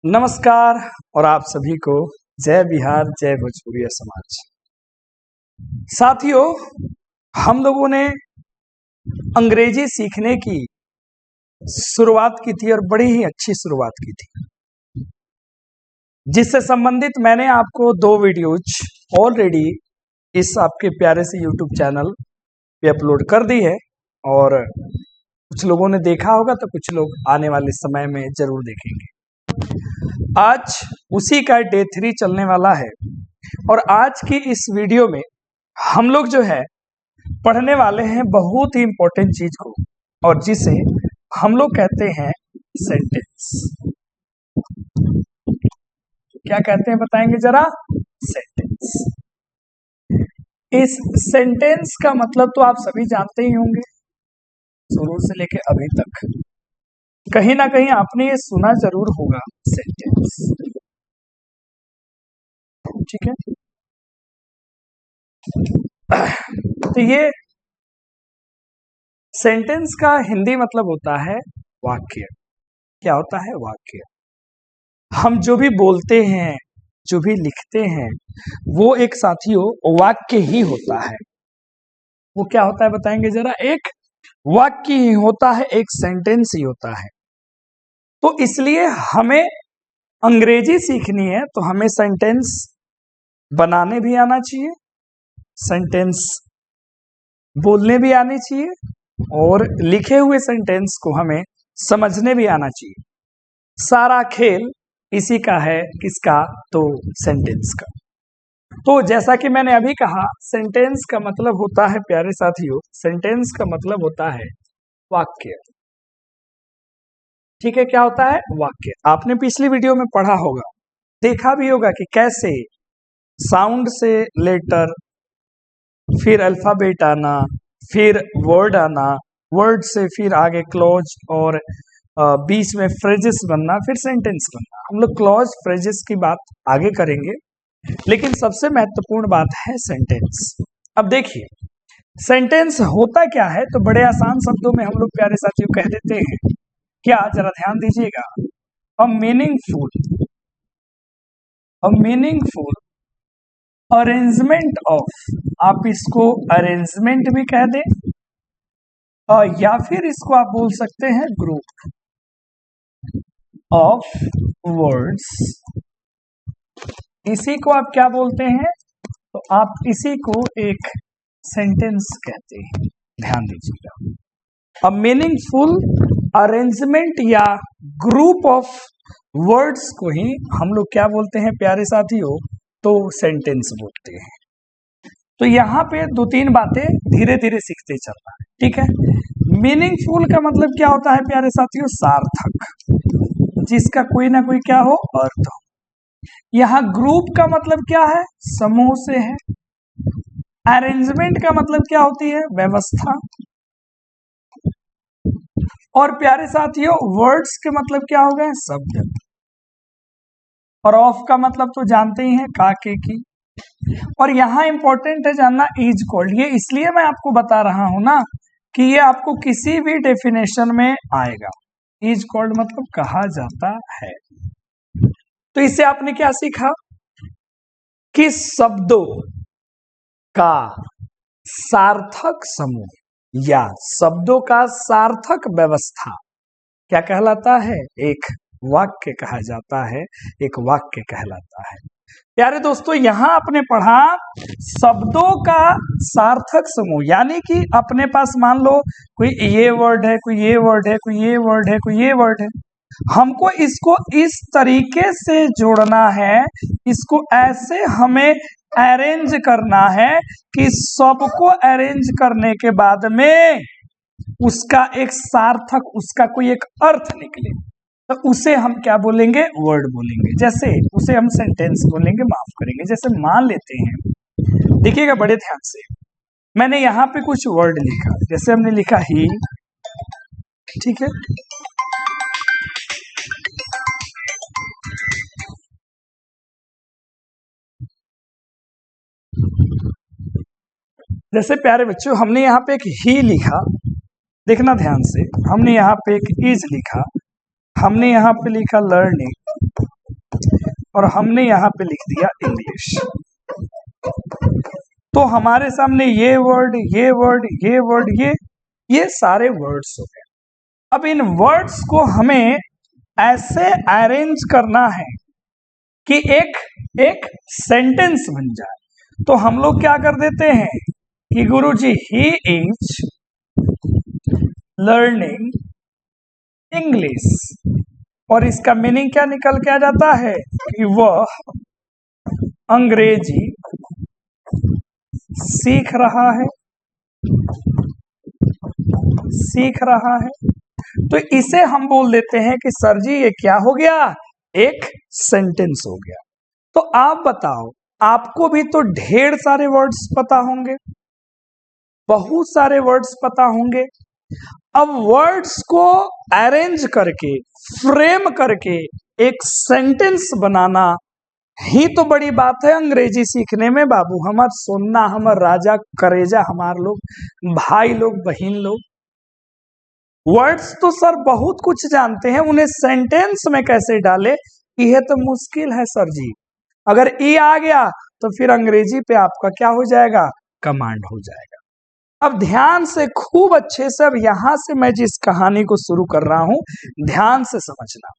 नमस्कार और आप सभी को जय बिहार जय भोजपुरिया समाज। साथियों, हम लोगों ने अंग्रेजी सीखने की शुरुआत की थी और बड़ी ही अच्छी शुरुआत की थी, जिससे संबंधित मैंने आपको 2 वीडियोज ऑलरेडी इस आपके प्यारे से यूट्यूब चैनल पे अपलोड कर दी है और कुछ लोगों ने देखा होगा तो कुछ लोग आने वाले समय में जरूर देखेंगे। आज उसी का डे 3 चलने वाला है और आज की इस वीडियो में हम लोग जो है पढ़ने वाले हैं बहुत ही इंपॉर्टेंट चीज को, और जिसे हम लोग कहते हैं सेंटेंस। क्या कहते हैं बताएंगे जरा? सेंटेंस। इस सेंटेंस का मतलब तो आप सभी जानते ही होंगे, शुरू से लेके अभी तक कहीं ना कहीं आपने ये सुना जरूर होगा, सेंटेंस। ठीक है, तो ये सेंटेंस का हिंदी मतलब होता है वाक्य। क्या होता है? वाक्य। हम जो भी बोलते हैं, जो भी लिखते हैं, वो एक साथियों वाक्य ही होता है। वो क्या होता है बताएंगे जरा? एक वाक्य ही होता है, एक सेंटेंस ही होता है। तो इसलिए हमें अंग्रेजी सीखनी है तो हमें सेंटेंस बनाने भी आना चाहिए, सेंटेंस बोलने भी आनी चाहिए, और लिखे हुए सेंटेंस को हमें समझने भी आना चाहिए। सारा खेल इसी का है, किसका? तो सेंटेंस का। तो जैसा कि मैंने अभी कहा, सेंटेंस का मतलब होता है प्यारे साथियों, सेंटेंस का मतलब होता है वाक्य। ठीक है, क्या होता है? वाक्य। आपने पिछली वीडियो में पढ़ा होगा, देखा भी होगा कि कैसे साउंड से लेटर, फिर अल्फाबेट आना, फिर वर्ड आना, वर्ड से फिर आगे क्लॉज, और बीच में फ्रेजेस बनना, फिर सेंटेंस बनना। हम लोग क्लॉज फ्रेजेस की बात आगे करेंगे, लेकिन सबसे महत्वपूर्ण बात है सेंटेंस। अब देखिए, सेंटेंस होता क्या है तो बड़े आसान शब्दों में हम लोग प्यारे साथियों कह देते हैं। क्या? जरा ध्यान दीजिएगा। अ मीनिंगफुल अरेंजमेंट ऑफ, आप इसको अरेंजमेंट भी कह दें, या फिर इसको आप बोल सकते हैं ग्रुप ऑफ वर्ड्स। इसी को आप क्या बोलते हैं? तो आप इसी को एक सेंटेंस कहते हैं। ध्यान दीजिएगा, अ मीनिंगफुल अरेंजमेंट या ग्रुप ऑफ वर्ड्स को ही हम लोग क्या बोलते हैं प्यारे साथियों? तो सेंटेंस बोलते हैं। तो यहाँ पे 2-3 बातें धीरे धीरे सीखते चलना है, ठीक है? मीनिंगफुल का मतलब क्या होता है प्यारे साथियों? सार्थक, जिसका कोई ना कोई क्या हो, अर्थ हो। यहाँ ग्रुप का मतलब क्या है? समूह से है। अरेंजमेंट का मतलब क्या होती है? व्यवस्था। और प्यारे साथियों, वर्ड्स के मतलब क्या हो गए? शब्द। और ऑफ का मतलब तो जानते ही हैं, काके की। और यहाँ इंपॉर्टेंट है जानना, इज कॉल्ड। ये इसलिए मैं आपको बता रहा हूं ना कि ये आपको किसी भी डेफिनेशन में आएगा। इज कॉल्ड मतलब कहा जाता है। तो इससे आपने क्या सीखा? कि शब्दों का सार्थक समूह या शब्दों का सार्थक व्यवस्था क्या कहलाता है? एक वाक्य कहा जाता है, एक वाक्य कहलाता है। प्यारे दोस्तों, यहां आपने पढ़ा शब्दों का सार्थक समूह, यानी कि अपने पास मान लो कोई ये वर्ड है, कोई ये वर्ड है, कोई ये वर्ड है, कोई ये वर्ड है। हमको इसको इस तरीके से जोड़ना है, इसको ऐसे हमें अरेंज करना है कि सबको अरेंज करने के बाद में उसका एक सार्थक, उसका कोई एक अर्थ निकले। तो उसे हम क्या बोलेंगे? वर्ड बोलेंगे। जैसे उसे हम सेंटेंस बोलेंगे, माफ करेंगे। जैसे मान लेते हैं, देखिएगा बड़े ध्यान से, मैंने यहाँ पे कुछ वर्ड लिखा, जैसे हमने लिखा ही, ठीक है? जैसे प्यारे बच्चों, हमने यहाँ पे एक ही लिखा, देखना ध्यान से, हमने यहाँ पे एक इज लिखा, हमने यहाँ पे लिखा लर्निंग और हमने यहाँ पे लिख दिया इंग्लिश। तो हमारे सामने ये वर्ड, ये वर्ड, ये वर्ड, ये सारे वर्ड्स हो गए। अब इन वर्ड्स को हमें ऐसे अरेंज करना है कि एक सेंटेंस बन जाए। तो हम लोग क्या कर देते हैं कि गुरुजी ही इज लर्निंग इंग्लिश, और इसका मीनिंग क्या निकल के आ जाता है कि वह अंग्रेजी सीख रहा है, सीख रहा है। तो इसे हम बोल देते हैं कि सर जी ये क्या हो गया, एक सेंटेंस हो गया। तो आप बताओ, आपको भी तो ढेर सारे वर्ड्स पता होंगे, बहुत सारे वर्ड्स पता होंगे। अब वर्ड्स को अरेंज करके, फ्रेम करके एक सेंटेंस बनाना ही तो बड़ी बात है अंग्रेजी सीखने में बाबू। हमार सोना, हमार राजा, करेजा, हमार लोग भाई लोग, बहन लोग, वर्ड्स तो सर बहुत कुछ जानते हैं, उन्हें सेंटेंस में कैसे डाले यह तो मुश्किल है सर जी। अगर ई आ गया तो फिर अंग्रेजी पे आपका क्या हो जाएगा, कमांड हो जाएगा। अब ध्यान से, खूब अच्छे से, अब यहां से मैं जिस कहानी को शुरू कर रहा हूं ध्यान से समझना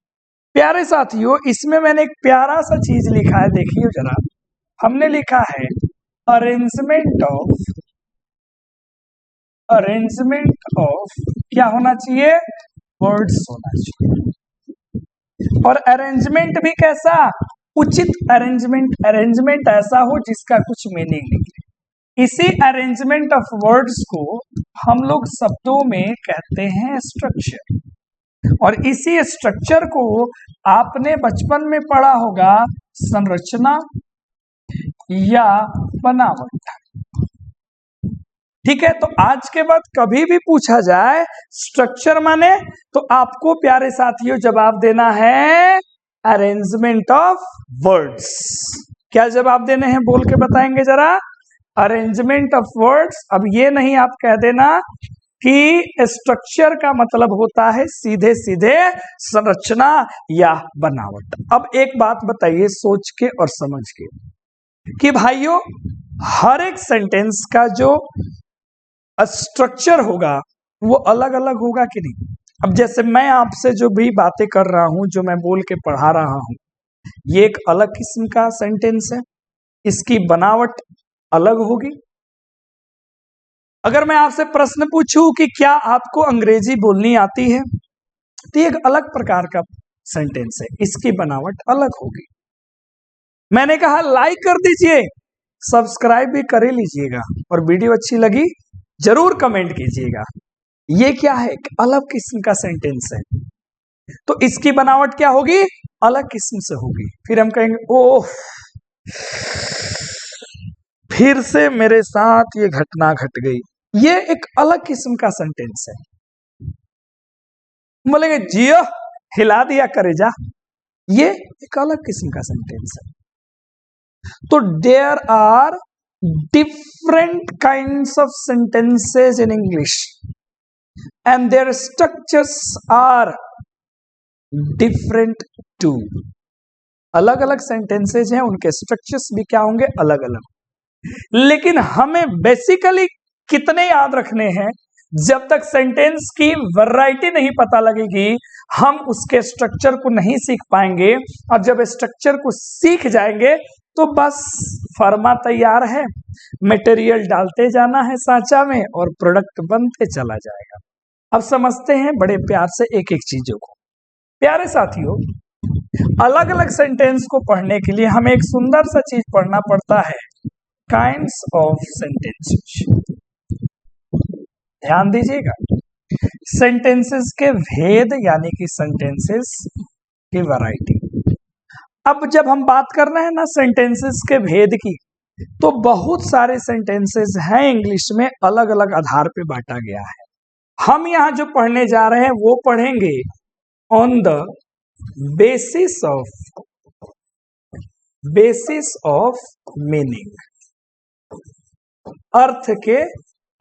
प्यारे साथियों। इसमें मैंने एक प्यारा सा चीज लिखा है, देखिए जरा। हमने लिखा है अरेंजमेंट ऑफ क्या होना चाहिए, वर्ड्स होना चाहिए। और अरेंजमेंट भी कैसा, उचित अरेंजमेंट, अरेंजमेंट ऐसा हो जिसका कुछ मीनिंग निकले। इसी अरेंजमेंट ऑफ वर्ड्स को हम लोग शब्दों में कहते हैं स्ट्रक्चर। और इसी स्ट्रक्चर को आपने बचपन में पढ़ा होगा, संरचना या बनावट। ठीक है, तो आज के बाद कभी भी पूछा जाए स्ट्रक्चर माने, तो आपको प्यारे साथियों जवाब देना है अरेंजमेंट ऑफ वर्ड्स। क्या जवाब देने हैं, बोल के बताएंगे जरा। Arrangement of words. अब ये नहीं आप कह देना कि स्ट्रक्चर का मतलब होता है सीधे सीधे संरचना या बनावट। अब एक बात बताइए सोच के और समझ के कि भाइयों, हर एक सेंटेंस का जो स्ट्रक्चर होगा वो अलग अलग होगा कि नहीं। अब जैसे मैं आपसे जो भी बातें कर रहा हूं, जो मैं बोल के पढ़ा रहा हूं, ये एक अलग किस्म का सेंटेंस है, इसकी बनावट अलग होगी। अगर मैं आपसे प्रश्न पूछूं कि क्या आपको अंग्रेजी बोलनी आती है, तो एक अलग प्रकार का सेंटेंस है, इसकी बनावट अलग होगी। मैंने कहा लाइक कर दीजिए, सब्सक्राइब भी कर ही लीजिएगा, और वीडियो अच्छी लगी जरूर कमेंट कीजिएगा। ये क्या है, एक अलग किस्म का सेंटेंस है, तो इसकी बनावट क्या होगी, अलग किस्म से होगी। फिर हम कहेंगे ओह, फिर से मेरे साथ ये घटना घट गई, ये एक अलग किस्म का सेंटेंस है। बोलेंगे जियो हिला दिया करेजा, ये एक अलग किस्म का सेंटेंस है। तो there are different kinds of sentences in English and their structures are different too. अलग अलग सेंटेंसेस हैं, उनके स्ट्रक्चर्स भी क्या होंगे, अलग अलग। लेकिन हमें बेसिकली कितने याद रखने हैं, जब तक सेंटेंस की वैरायटी नहीं पता लगेगी हम उसके स्ट्रक्चर को नहीं सीख पाएंगे। और जब स्ट्रक्चर को सीख जाएंगे तो बस फर्मा तैयार है, मटेरियल डालते जाना है सांचा में और प्रोडक्ट बनते चला जाएगा। अब समझते हैं बड़े प्यार से एक एक चीजों को। प्यारे साथियों, अलग अलग सेंटेंस को पढ़ने के लिए हमें एक सुंदर सा चीज पढ़ना पड़ता है, काइंड्स ऑफ सेंटेंसेस। ध्यान दीजिएगा, सेंटेंसेस के भेद यानी कि सेंटेंसेस की वैरायटी। अब जब हम बात कर रहे हैं ना सेंटेंसेस के भेद की, तो बहुत सारे सेंटेंसेस हैं इंग्लिश में, अलग अलग आधार पे बांटा गया है। हम यहां जो पढ़ने जा रहे हैं वो पढ़ेंगे on the basis of meaning. अर्थ के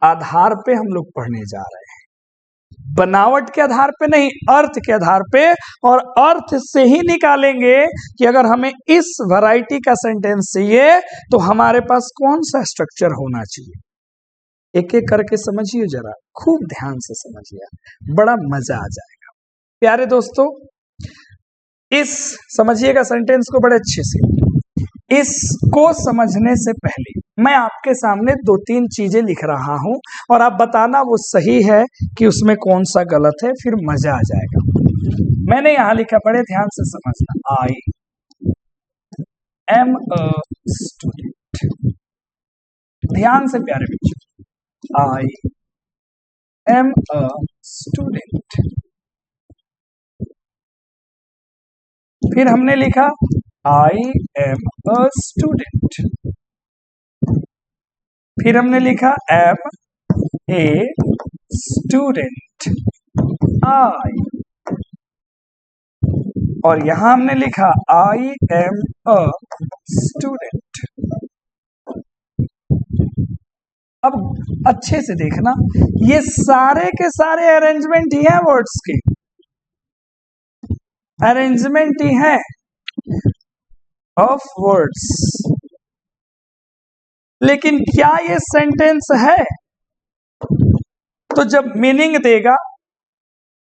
आधार पे हम लोग पढ़ने जा रहे हैं। बनावट के आधार पे नहीं, अर्थ के आधार पे, और अर्थ से ही निकालेंगे कि अगर हमें इस वैरायटी का सेंटेंस चाहिए तो हमारे पास कौन सा स्ट्रक्चर होना चाहिए। एक एक करके समझिए, जरा खूब ध्यान से समझिए, बड़ा मजा आ जाएगा। प्यारे दोस्तों, इस समझिएगा सेंटेंस को बड़े अच्छे से। इसको समझने से पहले मैं आपके सामने 2-3 चीजें लिख रहा हूं और आप बताना वो सही है कि उसमें कौन सा गलत है, फिर मजा आ जाएगा। मैंने यहां लिखा, बड़े ध्यान से समझना, आई एम अ स्टूडेंट। ध्यान से प्यारे बच्चों, आई एम अ स्टूडेंट। फिर हमने लिखा आई एम अ स्टूडेंट। फिर हमने लिखा एम ए स्टूडेंट, आई। और यहां हमने लिखा आई एम अ स्टूडेंट। अब अच्छे से देखना, ये सारे के सारे अरेंजमेंट ही है वर्ड्स के, अरेंजमेंट ही है ऑफ वर्ड्स। लेकिन क्या ये सेंटेंस है? तो जब मीनिंग देगा,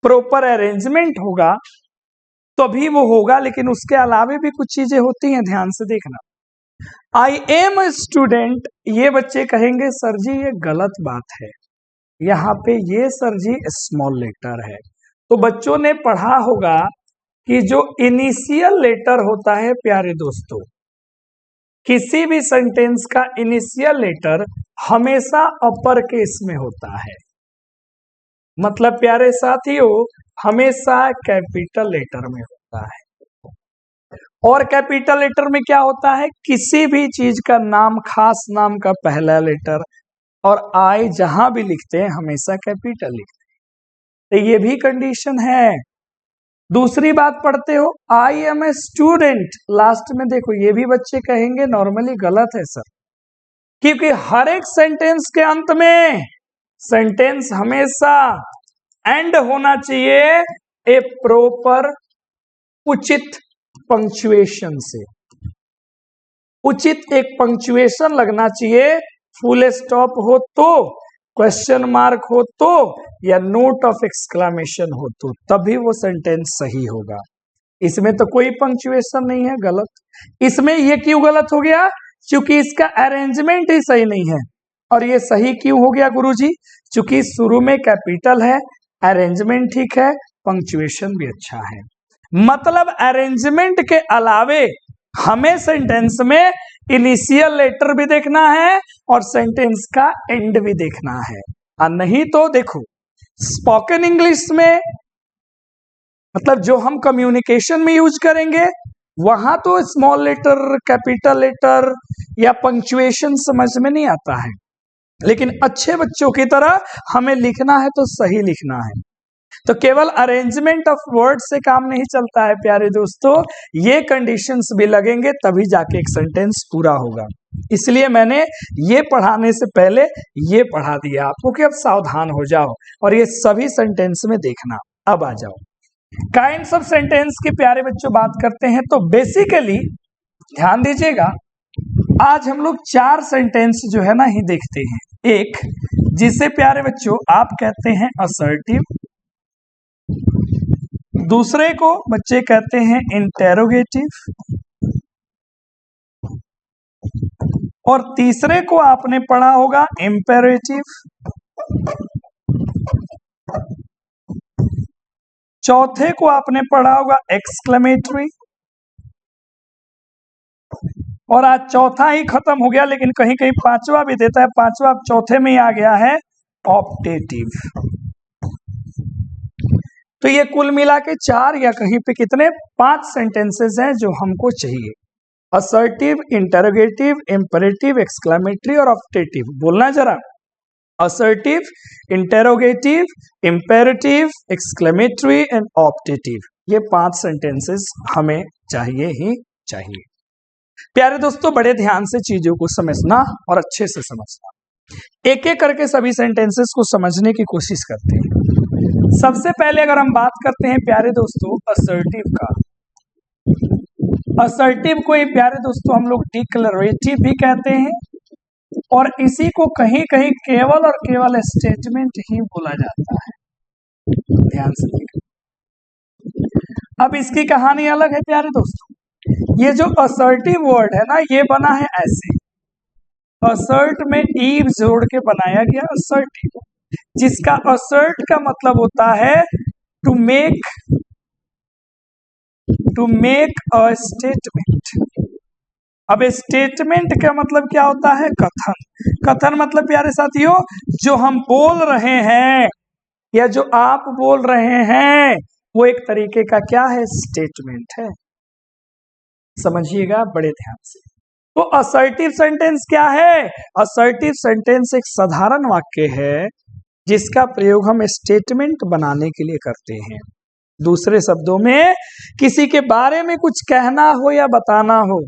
प्रॉपर अरेंजमेंट होगा तभी वो होगा, लेकिन उसके अलावे भी कुछ चीजें होती हैं, ध्यान से देखना। आई एम अ स्टूडेंट, ये बच्चे कहेंगे सर जी ये गलत बात है, यहाँ पे ये सर जी स्मॉल लेटर है। तो बच्चों ने पढ़ा होगा कि जो इनिशियल लेटर होता है प्यारे दोस्तों, किसी भी सेंटेंस का इनिशियल लेटर हमेशा अपर केस में होता है, मतलब प्यारे साथियों हमेशा कैपिटल लेटर में होता है। और कैपिटल लेटर में क्या होता है, किसी भी चीज का नाम, खास नाम का पहला लेटर और आई जहां भी लिखते हैं हमेशा कैपिटल लिखते हैं। तो ये भी कंडीशन है। दूसरी बात पढ़ते हो, I am a student, last में देखो, ये भी बच्चे कहेंगे नॉर्मली गलत है सर, क्योंकि हर एक सेंटेंस के अंत में सेंटेंस हमेशा एंड होना चाहिए ए प्रॉपर उचित पंक्चुएशन से। उचित एक पंक्चुएशन लगना चाहिए, फुल स्टॉप हो तो, क्वेश्चन मार्क हो तो, या नोट ऑफ एक्सक्लेमेशन हो तो, तभी वो सेंटेंस सही होगा। इसमें तो कोई पंक्चुएशन नहीं है, गलत। इसमें ये क्यों गलत हो गया? क्योंकि इसका अरेंजमेंट ही सही नहीं है। और ये सही क्यों हो गया गुरुजी? क्योंकि शुरू में कैपिटल है, अरेंजमेंट ठीक है, पंक्चुएशन भी अच्छा है। मतलब अरेंजमेंट के अलावे हमें सेंटेंस में इनिशियल लेटर भी देखना है और सेंटेंस का एंड भी देखना है। और नहीं तो देखो, स्पोकन इंग्लिश में मतलब जो हम कम्युनिकेशन में यूज करेंगे वहां तो स्मॉल लेटर, कैपिटल लेटर या पंक्चुएशन समझ में नहीं आता है, लेकिन अच्छे बच्चों की तरह हमें लिखना है तो सही लिखना है। तो केवल अरेंजमेंट ऑफ वर्ड से काम नहीं चलता है प्यारे दोस्तों, ये कंडीशंस भी लगेंगे तभी जाके एक सेंटेंस पूरा होगा। इसलिए मैंने ये पढ़ाने से पहले ये पढ़ा दिया आपको कि अब सावधान हो जाओ और ये सभी सेंटेंस में देखना। अब आ जाओ काइंड्स ऑफ सेंटेंस की प्यारे बच्चों बात करते हैं। तो बेसिकली ध्यान दीजिएगा, आज हम लोग 4 सेंटेंस जो है ना ही देखते हैं। एक जिसे प्यारे बच्चों आप कहते हैं असर्टिव, दूसरे को बच्चे कहते हैं इंटेरोगेटिव, और तीसरे को आपने पढ़ा होगा इंपेरेटिव, चौथे को आपने पढ़ा होगा एक्सक्लेमेटरी, और आज चौथा ही खत्म हो गया, लेकिन कहीं कहीं पांचवा भी देता है, पांचवा चौथे में ही आ गया है ऑप्टेटिव। तो ये कुल मिला के 4 या कहीं पे कितने 5 सेंटेंसेस हैं जो हमको चाहिए। असर्टिव, इंटरोगेटिव, इंपेरेटिव, एक्सक्लेमेटरी और ऑप्टेटिव। बोलना जरा, assertive, interrogative, imperative, exclamatory and optative, ये 5 सेंटेंसेस हमें चाहिए ही चाहिए। प्यारे दोस्तों बड़े ध्यान से चीजों को समझना और अच्छे से समझना। एक एक करके सभी सेंटेंसेस को समझने की कोशिश करते हैं। सबसे पहले अगर हम बात करते हैं प्यारे दोस्तों असर्टिव का, असर्टिव को ही प्यारे दोस्तों हम लोग डिक्लेरेटिव भी कहते हैं, और इसी को कहीं कहीं केवल और केवल स्टेटमेंट ही बोला जाता है। ध्यान से देखिए, अब इसकी कहानी अलग है प्यारे दोस्तों। ये जो असर्टिव वर्ड है ना, ये बना है ऐसे, असर्ट में ईव जोड़ के बनाया गया असर्टिव, जिसका असर्ट का मतलब होता है टू मेक अ स्टेटमेंट। अब स्टेटमेंट का मतलब क्या होता है? कथन। कथन मतलब प्यारे साथियों जो हम बोल रहे हैं या जो आप बोल रहे हैं वो एक तरीके का क्या है? स्टेटमेंट है। समझिएगा बड़े ध्यान से। तो असर्टिव सेंटेंस क्या है? असर्टिव सेंटेंस एक साधारण वाक्य है जिसका प्रयोग हम स्टेटमेंट बनाने के लिए करते हैं। दूसरे शब्दों में किसी के बारे में कुछ कहना हो या बताना हो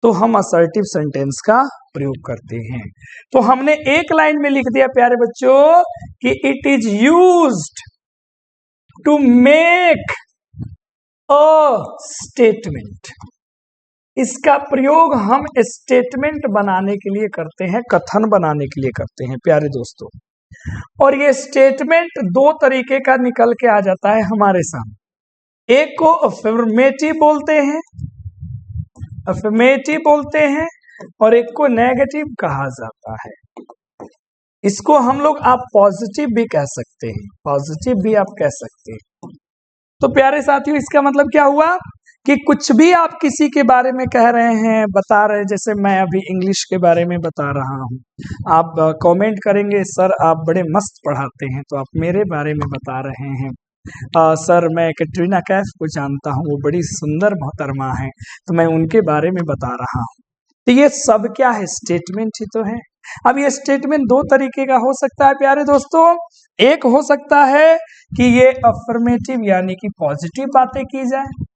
तो हम असर्टिव सेंटेंस का प्रयोग करते हैं। तो हमने एक लाइन में लिख दिया प्यारे बच्चों कि it is used to make a statement. इसका प्रयोग हम स्टेटमेंट बनाने के लिए करते हैं, कथन बनाने के लिए करते हैं प्यारे दोस्तों। और ये स्टेटमेंट दो तरीके का निकल के आ जाता है हमारे सामने। एक को अफर्मेटिव बोलते हैं और एक को नेगेटिव कहा जाता है। इसको हम लोग आप पॉजिटिव भी कह सकते हैं, पॉजिटिव भी आप कह सकते हैं। तो प्यारे साथियों इसका मतलब क्या हुआ कि कुछ भी आप किसी के बारे में कह रहे हैं, बता रहे हैं, जैसे मैं अभी इंग्लिश के बारे में बता रहा हूँ, आप कमेंट करेंगे सर आप बड़े मस्त पढ़ाते हैं, तो आप मेरे बारे में बता रहे हैं। सर मैं कैटरीना कैफ को जानता हूँ, वो बड़ी सुंदर मोहतरमा है, तो मैं उनके बारे में बता रहा हूँ। तो ये सब क्या है? स्टेटमेंट ही तो है। अब ये स्टेटमेंट दो तरीके का हो सकता है प्यारे दोस्तों। एक हो सकता है कि ये अफर्मेटिव यानी कि पॉजिटिव बातें की जाए,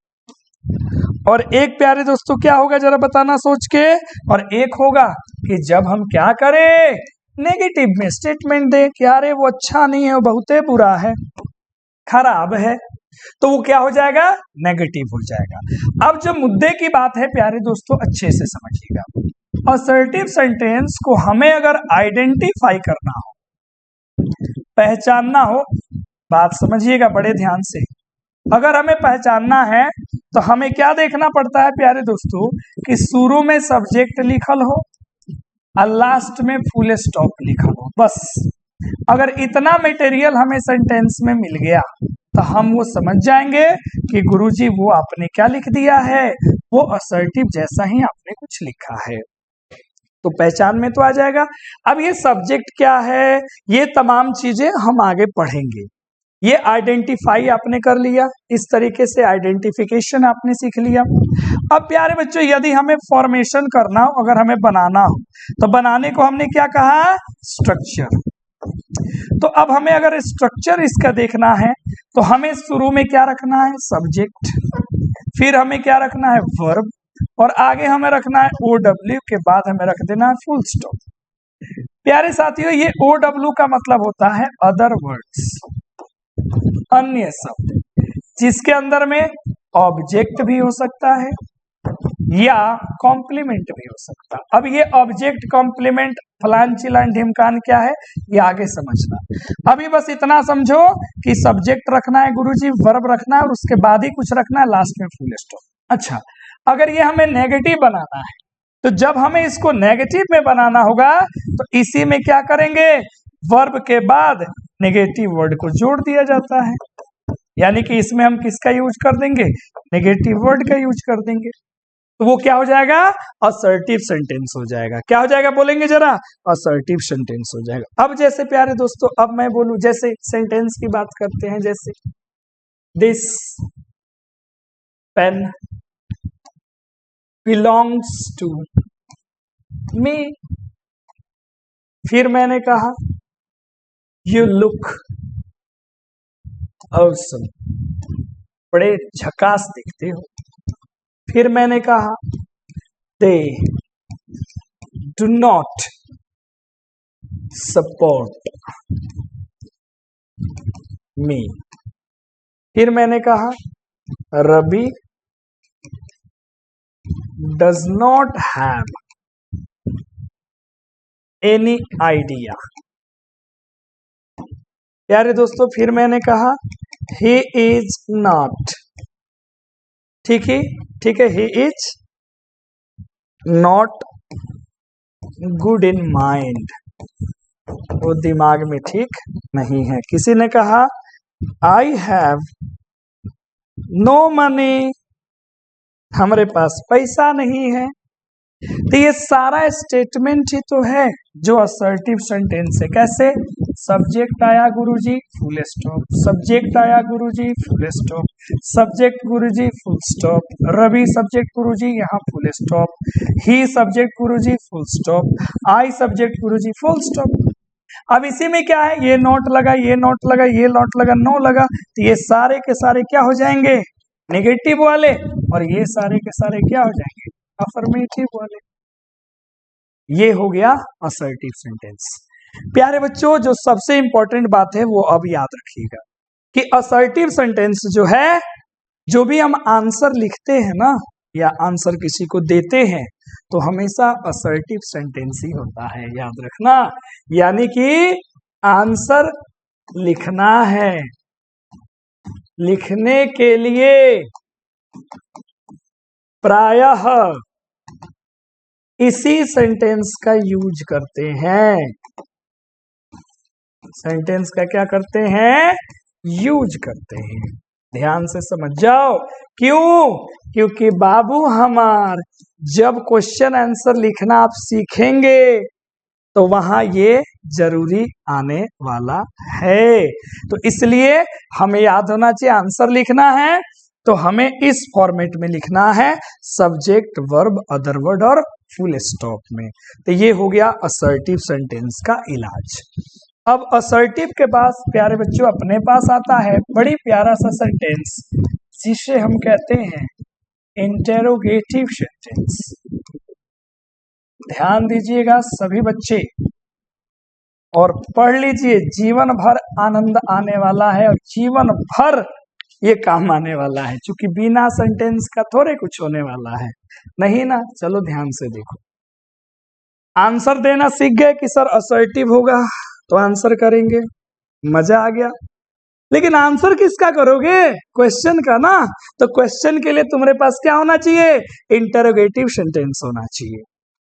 और एक प्यारे दोस्तों क्या होगा जरा बताना सोच के, और एक होगा कि जब हम क्या करें नेगेटिव में स्टेटमेंट दे कि अरे वो अच्छा नहीं है, वो बहुत बुरा है, खराब है, तो वो क्या हो जाएगा? नेगेटिव हो जाएगा। अब जो मुद्दे की बात है प्यारे दोस्तों अच्छे से समझिएगा। असर्टिव सेंटेंस को हमें अगर आइडेंटिफाई करना हो, पहचानना हो, बात समझिएगा बड़े ध्यान से, अगर हमें पहचानना है तो हमें क्या देखना पड़ता है प्यारे दोस्तों कि शुरू में सब्जेक्ट लिखल हो और लास्ट में फुल स्टॉप लिखल हो। बस अगर इतना मटेरियल हमें सेंटेंस में मिल गया तो हम वो समझ जाएंगे कि गुरुजी वो आपने क्या लिख दिया है, वो असर्टिव जैसा ही आपने कुछ लिखा है। तो पहचान में तो आ जाएगा। अब ये सब्जेक्ट क्या है, ये तमाम चीजें हम आगे पढ़ेंगे। ये आइडेंटिफाई आपने कर लिया, इस तरीके से आइडेंटिफिकेशन आपने सीख लिया। अब प्यारे बच्चों यदि हमें फॉर्मेशन करना हो, अगर हमें बनाना हो, तो बनाने को हमने क्या कहा? स्ट्रक्चर। तो अब हमें अगर स्ट्रक्चर इसका देखना है तो हमें शुरू में क्या रखना है? सब्जेक्ट, फिर हमें क्या रखना है? वर्ब, और आगे हमें रखना है OW, के बाद हमें रख देना है फुल स्टॉप। प्यारे साथियों ये OW का मतलब होता है अदर वर्ड्स, अन्य शब्द, जिसके अंदर में ऑब्जेक्ट भी हो सकता है या कॉम्प्लीमेंट भी हो सकता है। अब ये ऑब्जेक्ट, कॉम्प्लीमेंट, फलान चिलान ढिमकान क्या है ये आगे समझना। अभी बस इतना समझो कि सब्जेक्ट रखना है गुरुजी, वर्ब रखना है और उसके बाद ही कुछ रखना है, लास्ट में फुल स्टॉप। अच्छा, अगर ये हमें नेगेटिव बनाना है तो जब हमें इसको नेगेटिव में बनाना होगा तो इसी में क्या करेंगे? वर्ब के बाद नेगेटिव वर्ड को जोड़ दिया जाता है, यानी कि इसमें हम किसका यूज कर देंगे? नेगेटिव वर्ड का यूज कर देंगे। तो वो क्या हो जाएगा? असर्टिव सेंटेंस हो जाएगा। क्या हो जाएगा बोलेंगे जरा? असर्टिव सेंटेंस हो जाएगा। अब जैसे प्यारे दोस्तों अब मैं बोलूं, जैसे सेंटेंस की बात करते हैं, जैसे this pen belongs to me, फिर मैंने कहा यू लुक ऑसम, बड़े झकास दिखते हो, फिर मैंने कहा they do not support me. फिर मैंने कहा Ravi does not have any idea. प्यारे दोस्तों, फिर मैंने कहा ही इज नॉट, ठीक है, he is not good in mind, वो दिमाग में ठीक नहीं है। किसी ने कहा आई हैव नो मनी, हमारे पास पैसा नहीं है। तो ये सारा स्टेटमेंट ही तो है जो असर्टिव सेंटेंस है। कैसे? सब्जेक्ट आया गुरुजी, फुल स्टॉप, सब्जेक्ट आया गुरुजी, फुल स्टॉप, सब्जेक्ट गुरुजी, फुल स्टॉप, रवि सब्जेक्ट गुरुजी, यहाँ full stop, he subject Guruji, full stop, I subject Guruji, full stop. अब इसी में क्या है, ये नोट लगा, ये नोट लगा, ये नोट लगा, नो लगा, तो ये सारे के सारे क्या हो जाएंगे, नेगेटिव वाले, और ये सारे के सारे क्या हो जाएंगे, अफर्मेटिव वाले। ये हो गया असर्टिव सेंटेंस। प्यारे बच्चों, जो सबसे इंपॉर्टेंट बात है वो अब याद रखिएगा कि असर्टिव सेंटेंस जो है, जो भी हम आंसर लिखते हैं ना, या आंसर किसी को देते हैं, तो हमेशा असर्टिव सेंटेंस ही होता है, याद रखना। यानी कि आंसर लिखना है, लिखने के लिए प्रायः इसी सेंटेंस का यूज करते हैं। सेंटेंस का क्या करते हैं, यूज करते हैं। ध्यान से समझ जाओ। क्यों? क्योंकि बाबू हमार जब क्वेश्चन आंसर लिखना आप सीखेंगे तो वहां ये जरूरी आने वाला है। तो इसलिए हमें याद होना चाहिए, आंसर लिखना है तो हमें इस फॉर्मेट में लिखना है, सब्जेक्ट वर्ब अदर वर्ड और फुल स्टॉप में। तो ये हो गया असर्टिव सेंटेंस का इलाज। अब असर्टिव के पास प्यारे बच्चों अपने पास आता है बड़ी प्यारा सा सेंटेंस, जिसे हम कहते हैं इंटेरोगेटिव सेंटेंस। ध्यान दीजिएगा सभी बच्चे और पढ़ लीजिए, जीवन भर आनंद आने वाला है और जीवन भर ये काम आने वाला है, क्योंकि बिना सेंटेंस का थोड़े कुछ होने वाला है, नहीं ना। चलो ध्यान से देखो, आंसर देना सीख गए कि सर असर्टिव होगा तो आंसर करेंगे, मजा आ गया। लेकिन आंसर किसका करोगे, क्वेश्चन का ना। तो क्वेश्चन के लिए तुम्हारे पास क्या होना चाहिए, इंटरोगेटिव सेंटेंस होना चाहिए।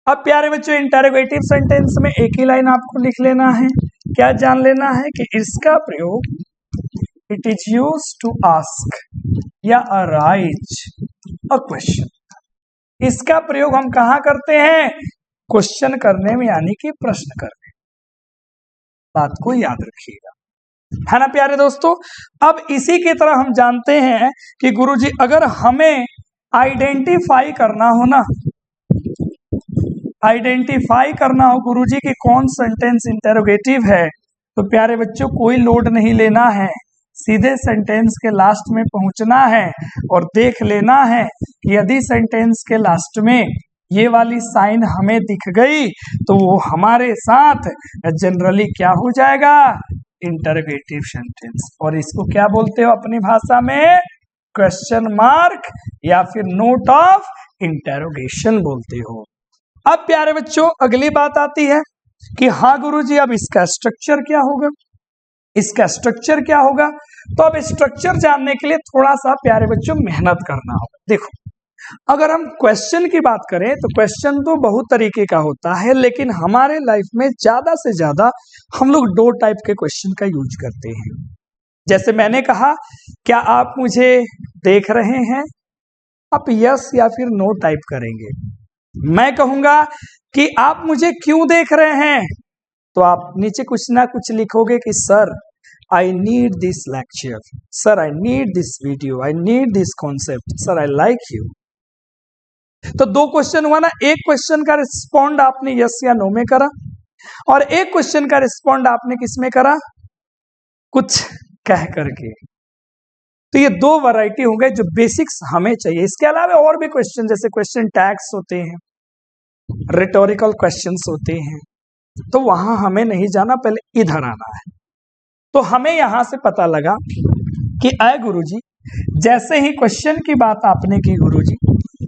अब प्यारे बच्चों, इंटरोगेटिव सेंटेंस में एक ही लाइन आपको लिख लेना है, क्या जान लेना है कि इसका प्रयोग it is used to ask या अराइज अ क्वेश्चन। इसका प्रयोग हम कहाँ करते हैं, क्वेश्चन करने में, यानी कि प्रश्न करने। बात को याद रखिएगा, है ना प्यारे दोस्तों। अब इसी की तरह हम जानते हैं कि गुरुजी अगर हमें आइडेंटिफाई करना हो ना, आइडेंटिफाई करना हो गुरुजी कि कौन सेंटेंस इंटरोगेटिव है, तो प्यारे बच्चों कोई लोड नहीं लेना है, सीधे सेंटेंस के लास्ट में पहुंचना है और देख लेना है कि यदि सेंटेंस के लास्ट में ये वाली साइन हमें दिख गई तो वो हमारे साथ जनरली क्या हो जाएगा, इंटरोगेटिव सेंटेंस। और इसको क्या बोलते हो अपनी भाषा में, क्वेश्चन मार्क या फिर नोट ऑफ इंटरोगेशन बोलते हो। अब प्यारे बच्चों अगली बात आती है कि हाँ गुरुजी अब इसका स्ट्रक्चर क्या होगा, इसका स्ट्रक्चर क्या होगा। तो अब स्ट्रक्चर जानने के लिए थोड़ा सा प्यारे बच्चों मेहनत करना होगा। देखो, अगर हम क्वेश्चन की बात करें तो क्वेश्चन तो बहुत तरीके का होता है, लेकिन हमारे लाइफ में ज्यादा से ज्यादा हम लोग दो टाइप के क्वेश्चन का यूज करते हैं। जैसे मैंने कहा, क्या आप मुझे देख रहे हैं, आप यस या फिर नो टाइप करेंगे। मैं कहूंगा कि आप मुझे क्यों देख रहे हैं, तो आप नीचे कुछ ना कुछ लिखोगे कि sir I need this lecture, sir I need this video, I need this concept, sir I like you. तो दो क्वेश्चन हुआ ना, एक क्वेश्चन का रिस्पॉन्ड आपने यस या नो में करा, और एक क्वेश्चन का रिस्पॉन्ड आपने किस में करा, कुछ कह करके। तो ये दो वैरायटी हो गए जो बेसिक्स हमें चाहिए। इसके अलावा और भी क्वेश्चन, जैसे क्वेश्चन टैग्स होते हैं, रिटोरिकल क्वेश्चंस होते हैं, तो वहां हमें नहीं जाना, पहले इधर आना है। तो हमें यहां से पता लगा कि आए गुरुजी, जैसे ही क्वेश्चन की बात आपने की गुरुजी,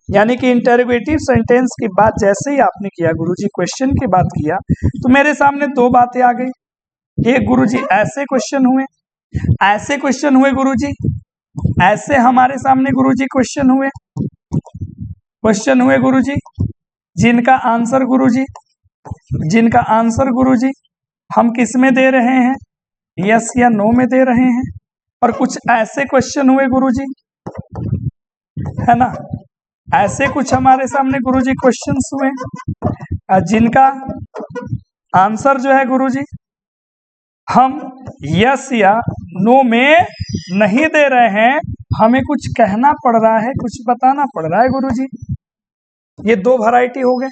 यानी कि इंटरोगेटिव सेंटेंस की बात जैसे ही आपने किया गुरुजी, क्वेश्चन की बात किया, तो मेरे सामने दो बातें आ गई। एक गुरुजी ऐसे क्वेश्चन हुए, ऐसे क्वेश्चन हुए गुरुजी, ऐसे हमारे सामने गुरुजी क्वेश्चन हुए गुरुजी, जिनका आंसर गुरुजी हम किस में दे रहे हैं, यस या नो में दे रहे हैं। और कुछ ऐसे क्वेश्चन हुए गुरुजी, है ना, ऐसे कुछ हमारे सामने गुरुजी क्वेश्चंस हुए, जिनका आंसर जो है गुरुजी हम यस या नो में नहीं दे रहे हैं, हमें कुछ कहना पड़ रहा है, कुछ बताना पड़ रहा है गुरुजी। ये दो वैरायटी हो गए,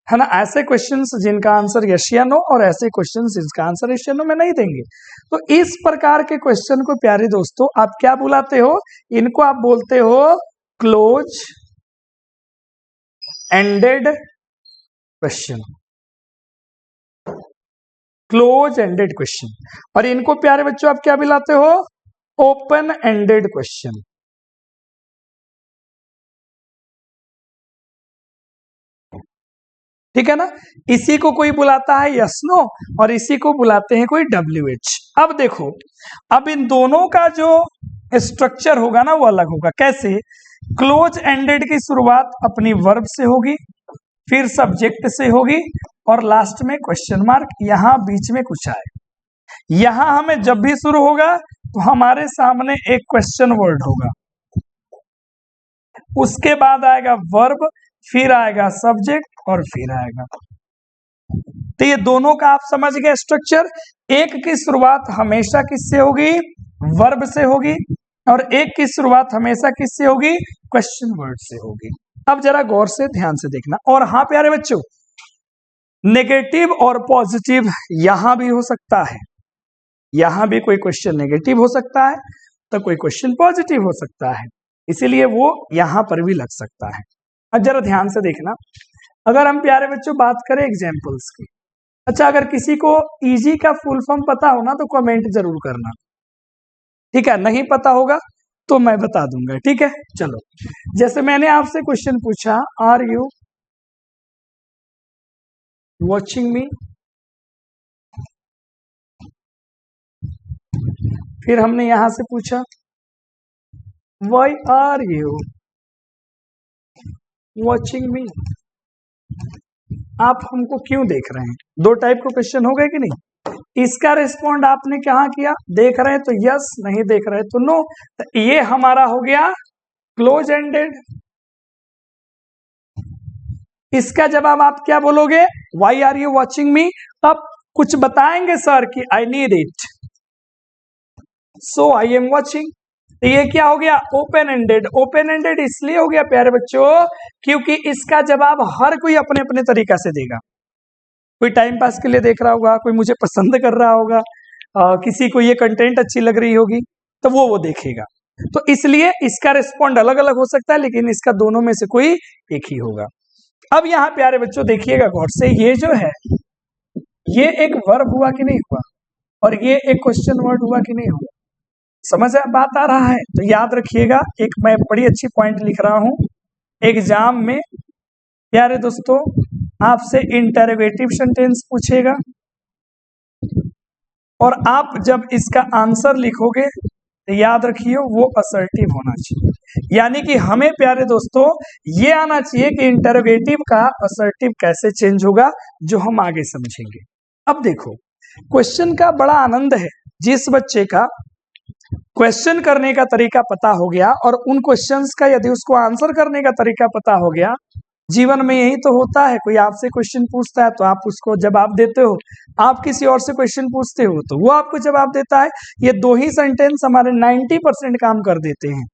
है ना, ऐसे क्वेश्चंस जिनका आंसर यस या नो, और ऐसे क्वेश्चंस जिनका आंसर यस या नो में नहीं देंगे। तो इस प्रकार के क्वेश्चन को प्यारे दोस्तों आप क्या बुलाते हो, इनको आप बोलते हो close ended question, close ended question. और इनको प्यारे बच्चों आप क्या बुलाते हो, ओपन एंडेड क्वेश्चन। ठीक है ना, इसी को कोई बुलाता है यस नो, और इसी को बुलाते हैं कोई WH। अब देखो, अब इन दोनों का जो स्ट्रक्चर होगा ना वो अलग होगा। कैसे, क्लोज एंडेड की शुरुआत अपनी वर्ब से होगी, फिर सब्जेक्ट से होगी, और लास्ट में क्वेश्चन मार्क, यहां बीच में कुछ आए। यहां हमें जब भी शुरू होगा तो हमारे सामने एक क्वेश्चन वर्ड होगा, उसके बाद आएगा वर्ब, फिर आएगा सब्जेक्ट, और फिर आएगा। तो ये दोनों का आप समझ गए स्ट्रक्चर। एक की शुरुआत हमेशा किससे होगी, वर्ब से होगी, और एक की शुरुआत हमेशा किससे होगी, क्वेश्चन वर्ड से होगी। अब जरा गौर से ध्यान से देखना। और हाँ प्यारे बच्चों, नेगेटिव और पॉजिटिव यहां भी हो सकता है, यहां भी कोई क्वेश्चन नेगेटिव हो सकता है तो कोई क्वेश्चन पॉजिटिव हो सकता है, इसीलिए वो यहां पर भी लग सकता है। अब जरा ध्यान से देखना, अगर हम प्यारे बच्चों बात करें एग्जाम्पल्स की। अच्छा, अगर किसी को इजी का फुल फॉर्म पता हो ना तो कमेंट जरूर करना, ठीक है, नहीं पता होगा तो मैं बता दूंगा, ठीक है। चलो, जैसे मैंने आपसे क्वेश्चन पूछा, आर यू वॉचिंग मी, फिर हमने यहां से पूछा why are you watching me, आप हमको क्यों देख रहे हैं। दो टाइप का क्वेश्चन हो गए कि नहीं। इसका रिस्पॉन्ड आपने क्या किया, देख रहे हैं तो यस, नहीं देख रहे तो नो। तो ये हमारा हो गया क्लोज एंडेड। इसका जवाब आप क्या बोलोगे, why are you watching me. अब कुछ बताएंगे सर कि I need it, so I am watching. तो ये क्या हो गया, ओपन एंडेड। ओपन एंडेड इसलिए हो गया प्यारे बच्चों क्योंकि इसका जवाब हर कोई अपने अपने तरीका से देगा। कोई टाइम पास के लिए देख रहा होगा, कोई मुझे पसंद कर रहा होगा, किसी को ये कंटेंट अच्छी लग रही होगी तो वो देखेगा। तो इसलिए इसका रिस्पॉन्ड अलग अलग हो सकता है, लेकिन इसका दोनों में से कोई एक ही होगा। अब यहाँ प्यारे बच्चों देखिएगा गौर से, ये जो है ये एक वर्ब हुआ कि नहीं हुआ, और ये एक क्वेश्चन वर्ड हुआ कि नहीं हुआ। समझ बात आ रहा है। तो याद रखिएगा, एक मैं बड़ी अच्छी पॉइंट लिख रहा हूं, एग्जाम में प्यारे दोस्तों आपसे इंटरोगेटिव सेंटेंस पूछेगा, और आप जब इसका आंसर लिखोगे तो याद रखिए वो असर्टिव होना चाहिए। यानी कि हमें प्यारे दोस्तों ये आना चाहिए कि इंटरोगेटिव का असर्टिव कैसे चेंज होगा, जो हम आगे समझेंगे। अब देखो, क्वेश्चन का बड़ा आनंद है, जिस बच्चे का क्वेश्चन करने का तरीका पता हो गया और उन क्वेश्चंस का यदि उसको आंसर करने का तरीका पता हो गया। जीवन में यही तो होता है, कोई आपसे क्वेश्चन पूछता है तो आप उसको जवाब देते हो, आप किसी और से क्वेश्चन पूछते हो तो वो आपको जवाब देता है। ये दो ही सेंटेंस हमारे 90% काम कर देते हैं,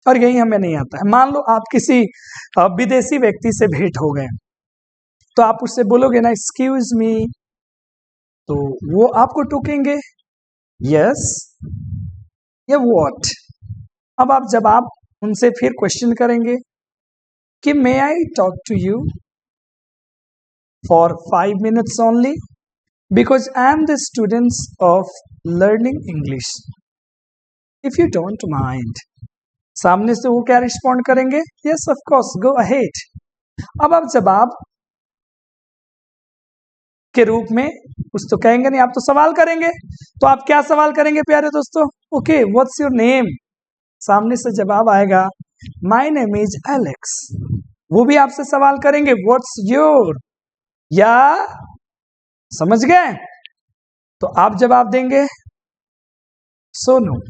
और यही हमें नहीं आता है। मान लो आप किसी विदेशी व्यक्ति से भेंट हो गए, तो आप उससे बोलोगे ना एक्सक्यूज मी, तो वो आपको टोकेंगे यस या व्हाट। अब आप जवाब उनसे फिर क्वेश्चन करेंगे कि may I talk to you for 5 minutes only, because I am the students of learning English. If you don't mind. सामने से वो क्या रिस्पॉन्ड करेंगे? Yes, of course, go ahead. अब आप जवाब के रूप में कुछ तो कहेंगे नहीं, आप तो सवाल करेंगे। तो आप क्या सवाल करेंगे प्यारे दोस्तों? Okay, what's your name? सामने से जवाब आएगा माय नेम इज एलेक्स। वो भी आपसे सवाल करेंगे व्हाट्स योर, या समझ गए? तो आप जवाब देंगे सोनू।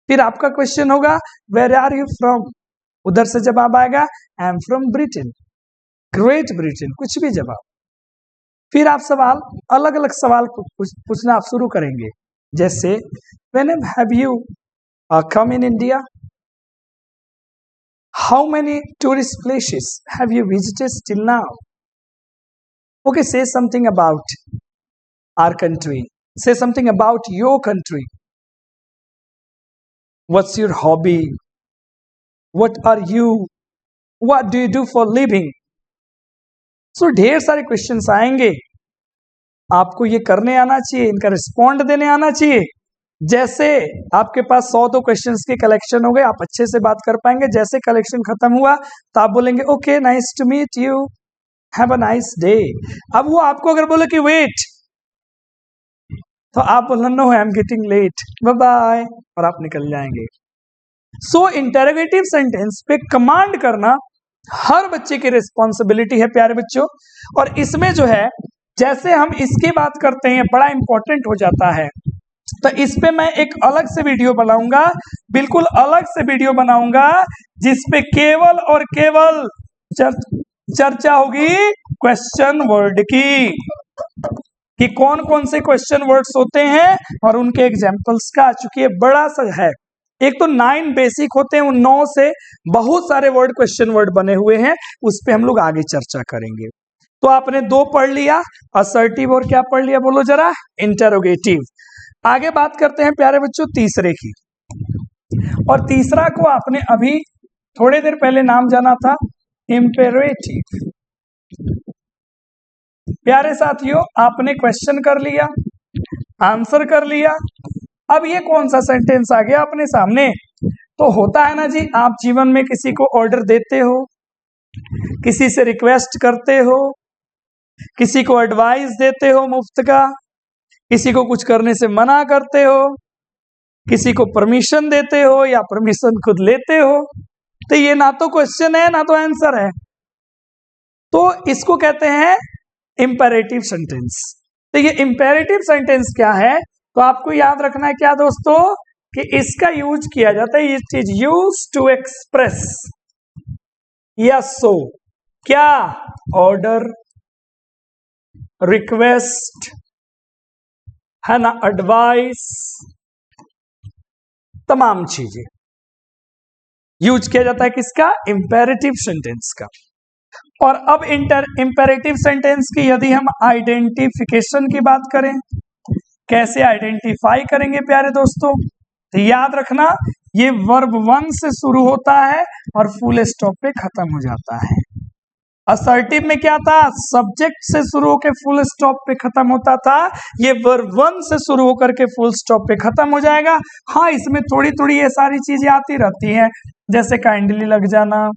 फिर आपका क्वेश्चन होगा वेयर आर यू फ्रॉम? उधर से जवाब आएगा I am from Britain, great Britain, कुछ भी जवाब। फिर आप सवाल अलग अलग सवाल पूछना आप शुरू करेंगे, जैसे when have you come in India? How many tourist places have you visited till now? Okay, say something about our country. Say something about your country. What's your hobby? What are you? What do you do for living? So ढेर सारे questions आएंगे, आपको ये करने आना चाहिए, इनका respond देने आना चाहिए। जैसे आपके पास 100-2 क्वेश्चंस के कलेक्शन हो गए, आप अच्छे से बात कर पाएंगे। जैसे कलेक्शन खत्म हुआ तो आप बोलेंगे okay, nice to meet you, have a nice day. अब वो आपको अगर बोले कि वेट, तो आप बोलना no I am getting late, bye bye, और आप निकल जाएंगे। सो इंटरोगेटिव सेंटेंस पे कमांड करना हर बच्चे की रिस्पॉन्सिबिलिटी है प्यारे बच्चों। और इसमें जो है, जैसे हम इसकी बात करते हैं, बड़ा इंपॉर्टेंट हो जाता है। तो इस पे मैं एक अलग से वीडियो बनाऊंगा, बिल्कुल अलग से वीडियो बनाऊंगा, जिसपे केवल और केवल चर्चा होगी क्वेश्चन वर्ड की, कि कौन कौन से क्वेश्चन वर्ड्स होते हैं और उनके एग्जाम्पल्स का। चूंकि ये बड़ा सा है, एक तो 9 बेसिक होते हैं, उन 9 से बहुत सारे वर्ड क्वेश्चन वर्ड बने हुए हैं, उस पे हम लोग आगे चर्चा करेंगे। तो आपने 2 पढ़ लिया, असर्टिव और क्या पढ़ लिया बोलो जरा? इंटरोगेटिव। आगे बात करते हैं प्यारे बच्चों तीसरे की, और तीसरा को आपने अभी थोड़ी देर पहले नाम जाना था, इंपेरेटिव। प्यारे साथियों, आपने क्वेश्चन कर लिया, आंसर कर लिया, अब ये कौन सा सेंटेंस आ गया अपने सामने? तो होता है ना जी, आप जीवन में किसी को ऑर्डर देते हो, किसी से रिक्वेस्ट करते हो, किसी को एडवाइस देते हो मुफ्त का, किसी को कुछ करने से मना करते हो, किसी को परमिशन देते हो या परमिशन खुद लेते हो। तो ये ना तो क्वेश्चन है ना तो आंसर है, तो इसको कहते हैं इंपेरेटिव सेंटेंस। तो ये इंपेरेटिव सेंटेंस क्या है? तो आपको याद रखना है क्या दोस्तों, कि इसका यूज किया जाता है, it is use to express yes so, क्या? ऑर्डर, रिक्वेस्ट, है ना, एडवाइस, तमाम चीजें यूज किया जाता है किसका? इंपेरेटिव सेंटेंस का। और अब इंपेरेटिव सेंटेंस की यदि हम आइडेंटिफिकेशन की बात करें, कैसे आइडेंटिफाई करेंगे प्यारे दोस्तों? तो याद रखना, ये वर्ब 1 से शुरू होता है और फुल स्टॉप पे खत्म हो जाता है। असर्टिव में क्या था? सब्जेक्ट से शुरू होकर फुल स्टॉप पे खत्म होता था, ये वर्ब 1 से शुरू होकर के फुल स्टॉप पे खत्म हो जाएगा। हाँ, इसमें थोड़ी थोड़ी ये सारी चीजें आती रहती हैं, जैसे काइंडली लग जाना,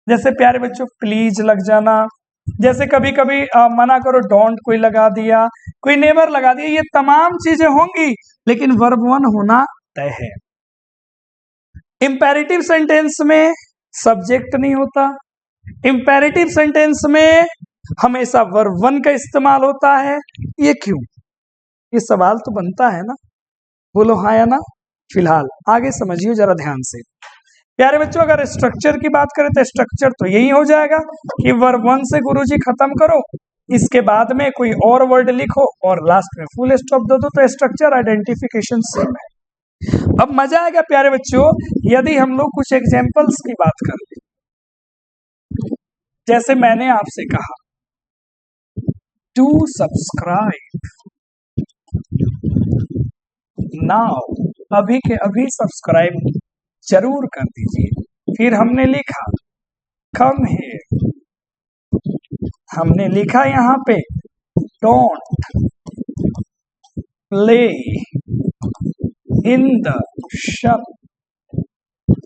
जैसे प्यारे बच्चों प्लीज लग जाना, जैसे कभी कभी मना करो डोंट कोई लगा दिया, कोई नेवर लगा दिया, ये तमाम चीजें होंगी, लेकिन वर्ब 1 होना तय है। इंपेरेटिव सेंटेंस में सब्जेक्ट नहीं होता, इंपेरेटिव सेंटेंस में हमेशा वर्ब 1 का इस्तेमाल होता है। ये क्यों? ये सवाल तो बनता है ना, बोलो हाँ या ना। फिलहाल आगे समझिए जरा ध्यान से प्यारे बच्चों। अगर स्ट्रक्चर की बात करें तो स्ट्रक्चर तो यही हो जाएगा कि वर्ब 1 से गुरुजी खत्म करो, इसके बाद में कोई और वर्ड लिखो और लास्ट में फुल स्टॉप दे दो, तो स्ट्रक्चर आइडेंटिफिकेशन सेम है। अब मजा आएगा प्यारे बच्चों यदि हम लोग कुछ एग्जांपल्स की बात कर लें। जैसे मैंने आपसे कहा टू सब्सक्राइब नाउ, अभी के अभी सब्सक्राइब जरूर कर दीजिए। फिर हमने लिखा कम हियर, हमने लिखा यहाँ पे don't play in the shop.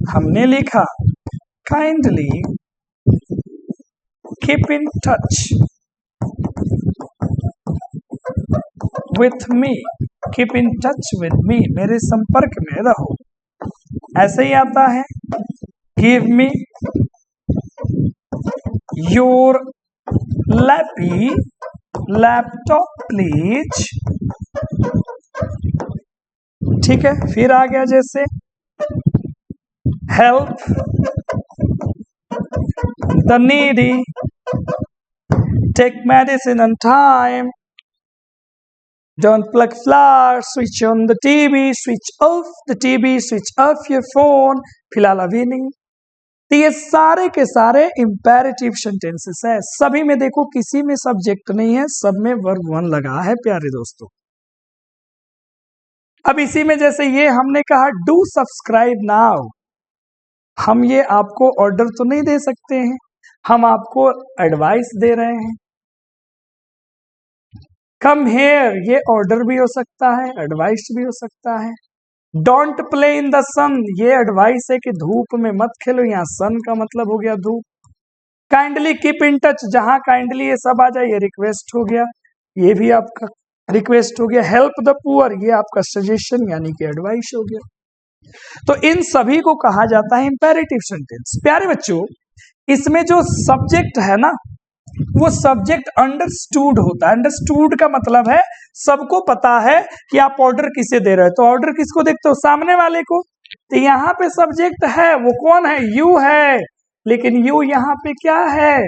हमने लिखा kindly keep in touch with me, keep in touch with me, मेरे संपर्क में रहो। ऐसे ही आता है give me your laptop please. ठीक है, फिर आ गया जैसे help the needy, take medicine on time, don't plug flowers, switch on the TV, switch off the TV, switch off your phone, फिलहाल अभी नहीं। तो ये सारे के सारे इंपेरेटिव सेंटेंसेस है। सभी में देखो किसी में सब्जेक्ट नहीं है, सब में वर्ब वन लगा है प्यारे दोस्तों। अब इसी में जैसे ये हमने कहा डू सब्सक्राइब नाउ, हम ये आपको ऑर्डर तो नहीं दे सकते हैं, हम आपको एडवाइस दे रहे हैं। कम हेयर, ये ऑर्डर भी हो सकता है, एडवाइस भी हो सकता है। डोंट प्ले इन द सन, ये एडवाइस है कि धूप में मत खेलो, यहाँ सन का मतलब हो गया धूप। काइंडली कीप इन टच, जहां काइंडली ये सब आ जाए ये रिक्वेस्ट हो गया, ये भी आपका रिक्वेस्ट हो गया। हेल्प द पुअर, ये आपका सजेशन यानी कि एडवाइस हो गया। तो इन सभी को कहा जाता है इंपेरेटिव सेंटेंस। प्यारे बच्चों, इसमें जो सब्जेक्ट है ना, वो सब्जेक्ट अंडरस्टूड होता है। अंडरस्टूड का मतलब है सबको पता है कि आप ऑर्डर किसे दे रहे हो, तो ऑर्डर किसको देखते हो, सामने वाले को। तो यहाँ पे सब्जेक्ट है, वो कौन है, यू है, लेकिन यू यहाँ पे क्या है,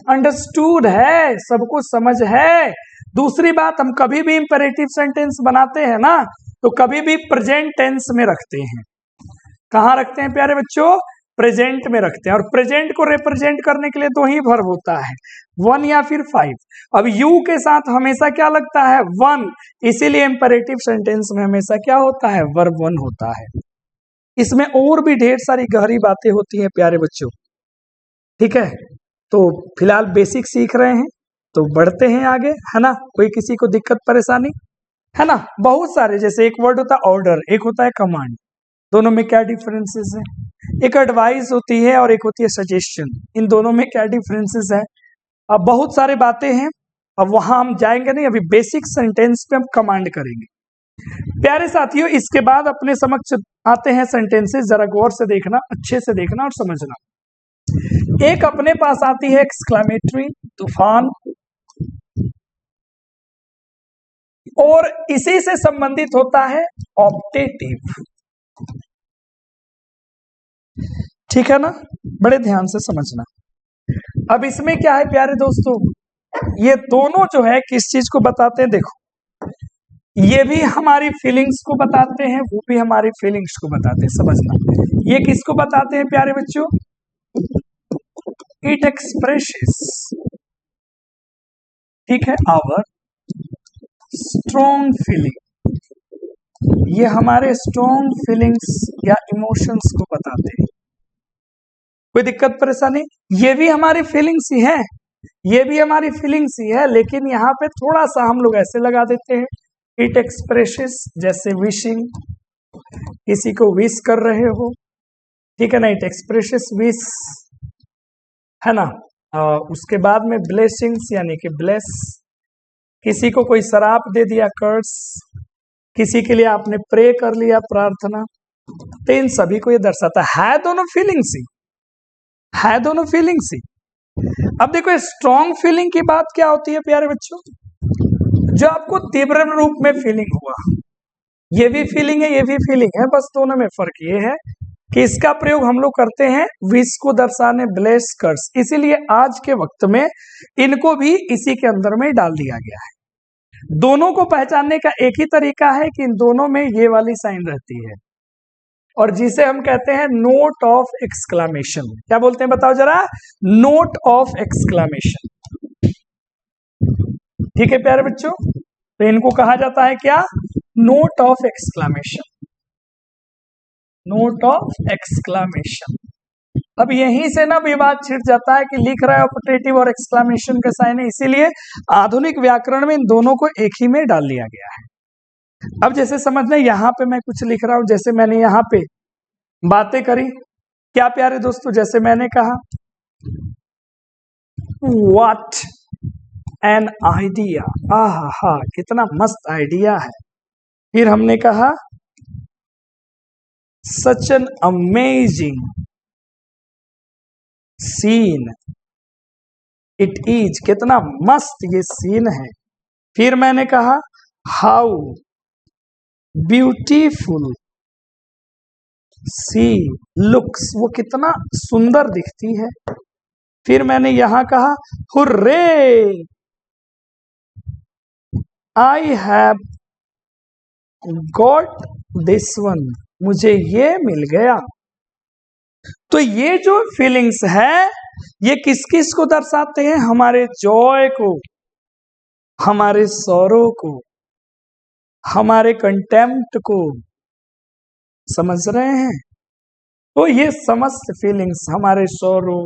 अंडरस्टूड है, सबको समझ है। दूसरी बात, हम कभी भी इंपेरेटिव सेंटेंस बनाते हैं ना, तो कभी भी प्रेजेंट टेंस में रखते हैं। कहाँ रखते हैं प्यारे बच्चों, प्रेजेंट में रखते हैं। और प्रेजेंट को रिप्रेजेंट करने के लिए दो ही वर्ब होता है, वन या फिर फाइव। अब यू के साथ हमेशा क्या लगता है, वन, इसीलिए इंपेरेटिव सेंटेंस में हमेशा क्या होता है, वर्ब वन होता है। इसमें और भी ढेर सारी गहरी बातें होती हैं प्यारे बच्चों। ठीक है, तो फिलहाल बेसिक सीख रहे हैं, तो बढ़ते हैं आगे, है ना। कोई किसी को दिक्कत परेशानी है ना। बहुत सारे, जैसे एक वर्ड होता है ऑर्डर, एक होता है कमांड, दोनों में क्या डिफरेंसेस है। एक एडवाइस होती है और एक होती है सजेशन, इन दोनों में क्या डिफरेंसेस है। अब बहुत सारी बातें हैं, अब वहां हम जाएंगे नहीं, अभी बेसिक सेंटेंस पे हम कमांड करेंगे। प्यारे साथियों, इसके बाद अपने समक्ष आते हैं सेंटेंसेस, जरा गौर से देखना, अच्छे से देखना और समझना। एक अपने पास आती है एक्सक्लेमेटरी, तूफान, और इसी से संबंधित होता है ऑप्टेटिव। ठीक है ना, बड़े ध्यान से समझना। अब इसमें क्या है प्यारे दोस्तों, ये दोनों जो है किस चीज को बताते हैं, देखो, ये भी हमारी फीलिंग्स को बताते हैं, वो भी हमारी फीलिंग्स को बताते हैं, समझना। ये किसको बताते हैं प्यारे बच्चों, इट एक्सप्रेसेस, ठीक है, आवर स्ट्रॉन्ग फीलिंग, ये हमारे स्ट्रॉन्ग फीलिंग्स या इमोशंस को बताते हैं। कोई दिक्कत परेशानी, ये भी हमारी फीलिंग्स ही है, ये भी हमारी फीलिंग्स ही है, लेकिन यहाँ पे थोड़ा सा हम लोग ऐसे लगा देते हैं, इट एक्सप्रेसेस, जैसे विशिंग, किसी को विश कर रहे हो, ठीक है ना, इट एक्सप्रेसेस विश, है ना। उसके बाद में ब्लेसिंग्स यानी कि ब्लेस, किसी को कोई शराप दे दिया, कर्स, किसी के लिए आपने प्रे कर लिया, प्रार्थना। तो इन सभी को ये दर्शाता है, दोनों फीलिंग्स ही है, दोनों फीलिंग्स ही। अब देखो, स्ट्रॉन्ग फीलिंग की बात क्या होती है प्यारे बच्चों, जो आपको तीव्र रूप में फीलिंग हुआ, ये भी फीलिंग है, ये भी फीलिंग है, बस दोनों में फर्क ये है कि इसका प्रयोग हम लोग करते हैं विश को दर्शाने, ब्लेस, कर्स, इसीलिए आज के वक्त में इनको भी इसी के अंदर में डाल दिया गया है। दोनों को पहचानने का एक ही तरीका है कि इन दोनों में ये वाली साइन रहती है, और जिसे हम कहते हैं नोट ऑफ एक्सक्लामेशन। क्या बोलते हैं बताओ जरा, नोट ऑफ एक्सक्लामेशन। ठीक है प्यारे बच्चों, तो इनको कहा जाता है क्या, note of exclamation, note of exclamation. अब यहीं से ना विवाद छिड़ जाता है कि लिख रहा है ऑपरेटिव और एक्सक्लेमेशन का साइन है, इसीलिए आधुनिक व्याकरण में इन दोनों को एक ही में डाल लिया गया है। अब जैसे समझना, यहाँ पे मैं कुछ लिख रहा हूं, जैसे मैंने यहाँ पे बातें करी, क्या प्यारे दोस्तों, जैसे मैंने कहा व्हाट एन आइडिया, आहा कितना मस्त आइडिया है। फिर हमने कहा such an amazing seen it is, कितना मस्त ये सीन है। फिर मैंने कहा हाउ ब्यूटीफुल सी लुक्स, वो कितना सुंदर दिखती है। फिर मैंने यहां कहा hurray I have got this one, मुझे ये मिल गया। तो ये जो फीलिंग्स है ये किस किस को दर्शाते हैं, हमारे जॉय को, हमारे सौरो को, हमारे कंटेम्प्ट को, समझ रहे हैं। तो ये समस्त फीलिंग्स, हमारे सौरो,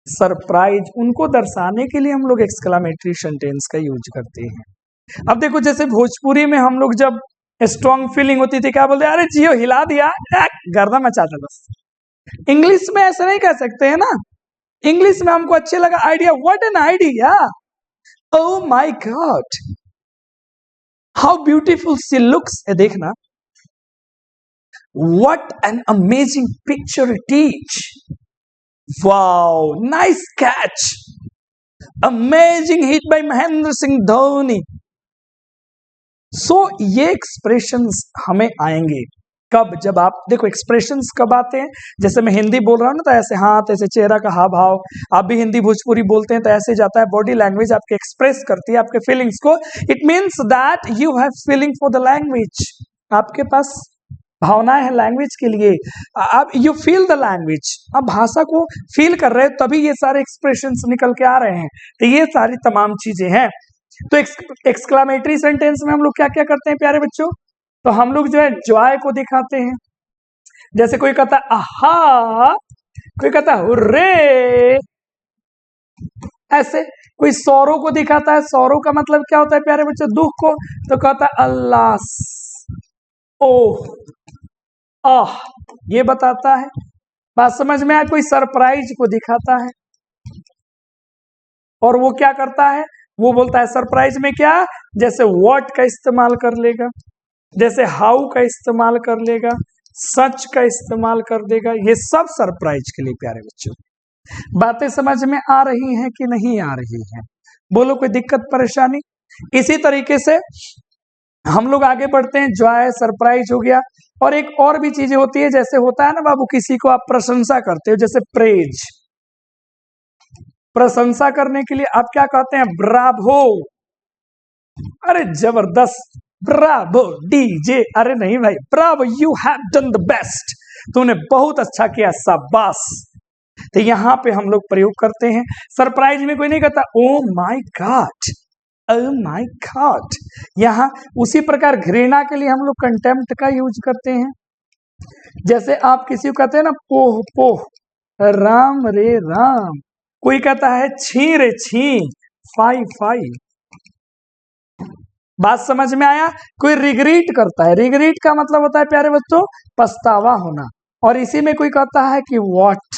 सरप्राइज, उनको दर्शाने के लिए हम लोग एक्सक्लेमेटरी सेंटेंस का यूज करते हैं। अब देखो जैसे भोजपुरी में हम लोग जब स्ट्रॉन्ग फीलिंग होती थी क्या बोलते, अरे जियो हिला दिया, गर्दा मचा था बस। इंग्लिश में ऐसा नहीं कह सकते हैं ना, इंग्लिश में हमको अच्छे लगा idea, what an idea, oh my god how beautiful she looks, देखना what an amazing picture it is, wow nice catch, amazing hit by Mahendra Singh Dhoni. So ये एक्सप्रेशंस हमें आएंगे कब, जब आप देखो एक्सप्रेशंस कब आते हैं, जैसे मैं हिंदी बोल रहा हूं ना तो ऐसे हाथ, ऐसे चेहरा का हाव भाव, आप भी हिंदी भोजपुरी बोलते हैं तो ऐसे जाता है, बॉडी लैंग्वेज आपके एक्सप्रेस करती है आपके फीलिंग्स को। It means that you have feeling for the language, आपके पास भावनाएं हैं लैंग्वेज के लिए, आप यू फील द लैंग्वेज, आप भाषा को फील कर रहे हैं, तभी ये सारे एक्सप्रेशंस निकल के आ रहे हैं। तो ये सारी तमाम चीजें हैं। तो एक्सक्लेमेटरी सेंटेंस में हम लोग क्या क्या करते हैं प्यारे बच्चों, तो हम लोग जो है जॉय को दिखाते हैं, जैसे कोई कहता है आहा, कोई कहता है हुर्रे, ऐसे कोई सौरो को दिखाता है, सौरो का मतलब क्या होता है प्यारे बच्चों, दुख को, तो कहता है अल्लाह, ओह, आह, ये बताता है। बात समझ में आया। कोई सरप्राइज को दिखाता है और वो क्या करता है, वो बोलता है सरप्राइज में क्या, जैसे व्हाट का इस्तेमाल कर लेगा, जैसे हाउ का इस्तेमाल कर लेगा, सच का इस्तेमाल कर देगा, ये सब सरप्राइज के लिए प्यारे बच्चों। बातें समझ में आ रही हैं कि नहीं आ रही हैं, बोलो कोई दिक्कत परेशानी। इसी तरीके से हम लोग आगे बढ़ते हैं, जॉय सरप्राइज हो गया, और एक और भी चीजें होती है, जैसे होता है ना बाबू, किसी को आप प्रशंसा करते हो, जैसे प्रेज, प्रशंसा करने के लिए आप क्या कहते हैं, ब्रावो, अरे जबरदस्त, ब्रावो डीजे, अरे नहीं भाई, Bravo you have done the best, तूने बहुत अच्छा किया, शाबाश। तो यहां पे हम लोग प्रयोग करते हैं। सरप्राइज में कोई नहीं कहता oh my God, oh my God. यहां उसी प्रकार घृणा के लिए हम लोग कंटेम्प्ट का यूज करते हैं, जैसे आप किसी को कहते हैं ना पोह पोह, राम रे राम, कोई कहता है छी रे छी, फाई फाई। बात समझ में आया। कोई रिग्रेट करता है, रिग्रेट का मतलब होता है प्यारे बच्चों पछतावा होना, और इसी में कोई कहता है कि व्हाट,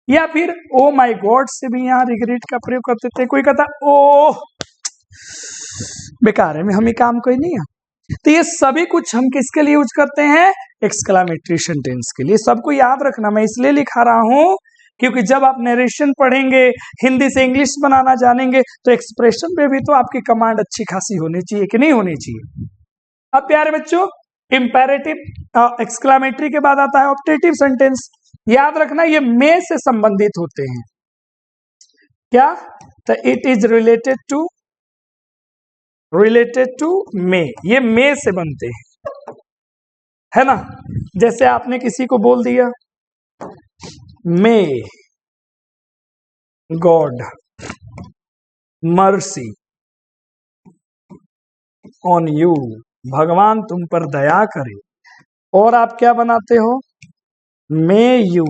या फिर ओ माय गॉड से भी यहाँ रिग्रेट का प्रयोग करते थे। कोई कहता ओ बेकार है, में हमें काम कोई नहीं है। तो ये सभी कुछ हम किसके लिए यूज करते हैं, एक्सक्लेमेटरी सेंटेंस के लिए। सबको याद रखना, मैं इसलिए लिखा रहा हूं क्योंकि जब आप नरेशन पढ़ेंगे, हिंदी से इंग्लिश बनाना जानेंगे, तो एक्सप्रेशन पे भी तो आपकी कमांड अच्छी खासी होनी चाहिए कि नहीं होनी चाहिए। अब प्यारे बच्चों इंपेरेटिव एक्सक्लेमेटरी के बाद आता है ऑप्टेटिव सेंटेंस। याद रखना ये मे से संबंधित होते हैं, क्या, तो इट इज रिलेटेड टू मे, ये मे से बनते हैं, है ना। जैसे आपने किसी को बोल दिया may God mercy on you, भगवान तुम पर दया करे, और आप क्या बनाते हो, may you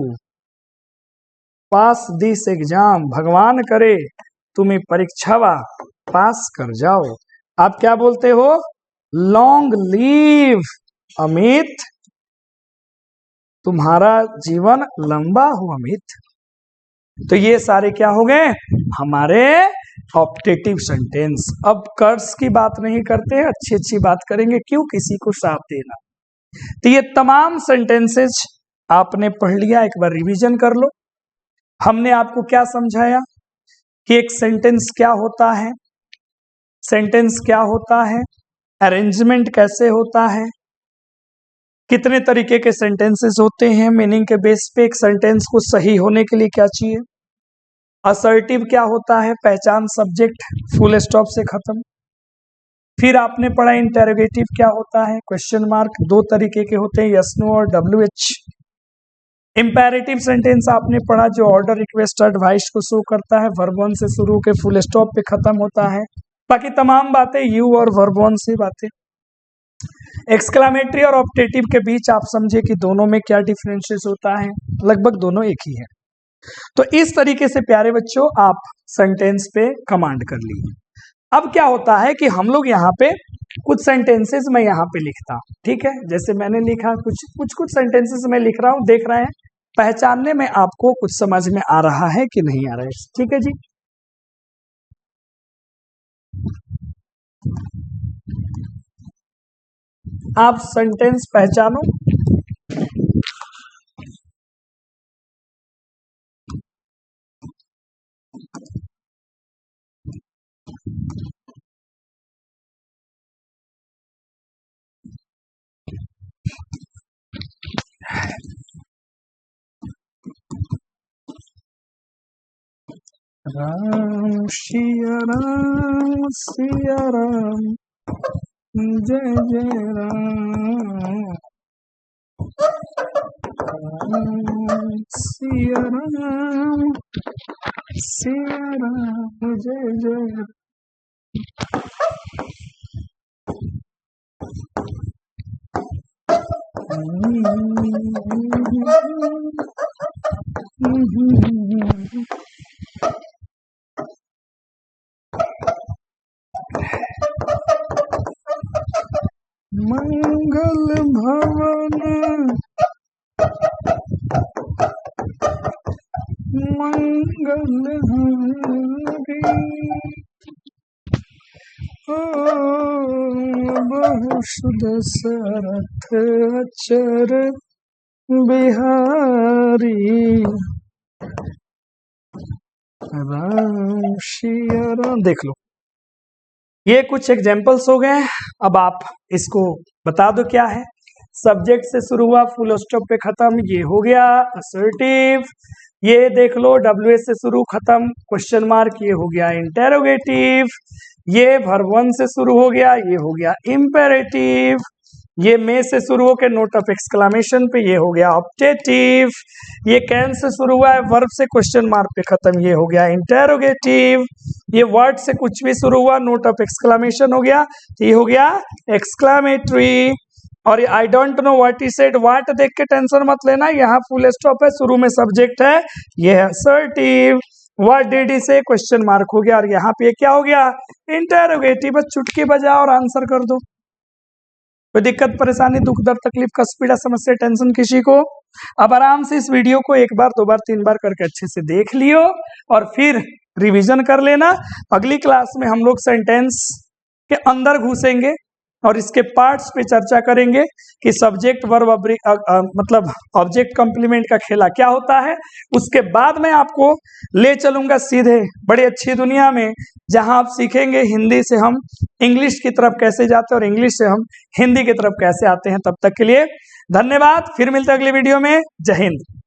pass this exam, भगवान करे तुम्हें परीक्षावा पास कर जाओ। आप क्या बोलते हो? लॉन्ग लीव अमित, तुम्हारा जीवन लंबा हो अमित। तो ये सारे क्या हो गए हमारे ऑप्टेटिव सेंटेंस। अब कर्स की बात नहीं करते हैं, अच्छी अच्छी बात करेंगे। क्यों? किसी को साथ देना। तो ये तमाम सेंटेंसेस आपने पढ़ लिया, एक बार रिवीजन कर लो। हमने आपको क्या समझाया कि एक सेंटेंस क्या होता है, सेंटेंस क्या होता है, अरेंजमेंट कैसे होता है, कितने तरीके के सेंटेंसेस होते हैं, मीनिंग के बेस पे एक सेंटेंस को सही होने के लिए क्या चाहिए, असर्टिव क्या होता है, पहचान सब्जेक्ट फुल स्टॉप से खत्म। फिर आपने पढ़ा इंटेरोगेटिव क्या होता है, क्वेश्चन मार्क, दो तरीके के होते हैं, यस नो और WH। इंपेरेटिव सेंटेंस आपने पढ़ा जो ऑर्डर रिक्वेस्ट एडवाइस को शो करता है, वर्ब वन से शुरू के फुल स्टॉप पे खत्म होता है। बाकी तमाम बातें यू और वर्ब वन से बातें। एक्सक्लामेटरी और ऑप्टेटिव के बीच आप समझे कि दोनों में क्या डिफरेंशियस होता है, लगभग दोनों एक ही है। तो इस तरीके से प्यारे बच्चों आप सेंटेंस पे कमांड कर लीजिए। अब क्या होता है कि हम लोग यहाँ पे कुछ सेंटेंसेस मैं यहाँ पे लिखता हूँ, ठीक है, जैसे मैंने लिखा कुछ सेंटेंसेस मैं लिख रहा हूँ, देख रहे हैं, पहचानने में आपको कुछ समझ में आ रहा है कि नहीं आ रहा है, ठीक है जी। आप सेंटेंस पहचानो। राम सिया राम सिया राम, जय जय राम, राम सिया राम सिया राम, जय जय। मंगल भवन मंगल हरि, ओ बहु दशरथ अचर बिहारी, राम सिया राम। देख लो, ये कुछ एग्जाम्पल्स हो गए। अब आप इसको बता दो क्या है। सब्जेक्ट से शुरू हुआ, फुल स्टॉप पे खत्म, ये हो गया असर्टिव। ये देख लो, WH से शुरू खत्म, क्वेश्चन मार्क, ये हो गया इंटेरोगेटिव। ये वर्ब वन से शुरू हो गया, ये हो गया इंपेरेटिव। ये में से शुरू होकर नोट ऑफ एक्सक्लामेशन पे, ये हो गया ऑप्टेटिव। ये कैन से शुरू हुआ है, वर्ब से क्वेश्चन मार्क पे खत्म, ये हो गया इंटेरोगेटिव। ये वर्ड से कुछ भी शुरू हुआ, नोट ऑफ एक्सक्लामेशन हो गया, ये हो गया एक्सक्लामेटरी। और I don't know what he said, what देख के टेंशन मत लेना, यहाँ फुल स्टॉप है, शुरू में सब्जेक्ट है, ये है असर्टिव। व्हाट डिड ही से, क्वेश्चन मार्क हो गया, और यहाँ पे क्या हो गया इंटेरोगेटिव। बस चुटकी बजाओ और आंसर कर दो। कोई दिक्कत परेशानी दुख दर्द तकलीफ कष्ट पीड़ा समस्या टेंशन किसी को? अब आराम से इस वीडियो को एक बार दो बार तीन बार करके अच्छे से देख लियो और फिर रिवीजन कर लेना। अगली क्लास में हम लोग सेंटेंस के अंदर घुसेंगे और इसके पार्ट्स पे चर्चा करेंगे कि सब्जेक्ट वर्ब मतलब ऑब्जेक्ट कंप्लीमेंट का खेला क्या होता है। उसके बाद मैं आपको ले चलूंगा सीधे बड़ी अच्छी दुनिया में, जहां आप सीखेंगे हिंदी से हम इंग्लिश की तरफ कैसे जाते हैं और इंग्लिश से हम हिंदी की तरफ कैसे आते हैं। तब तक के लिए धन्यवाद, फिर मिलते हैं अगली वीडियो में। जय हिंद।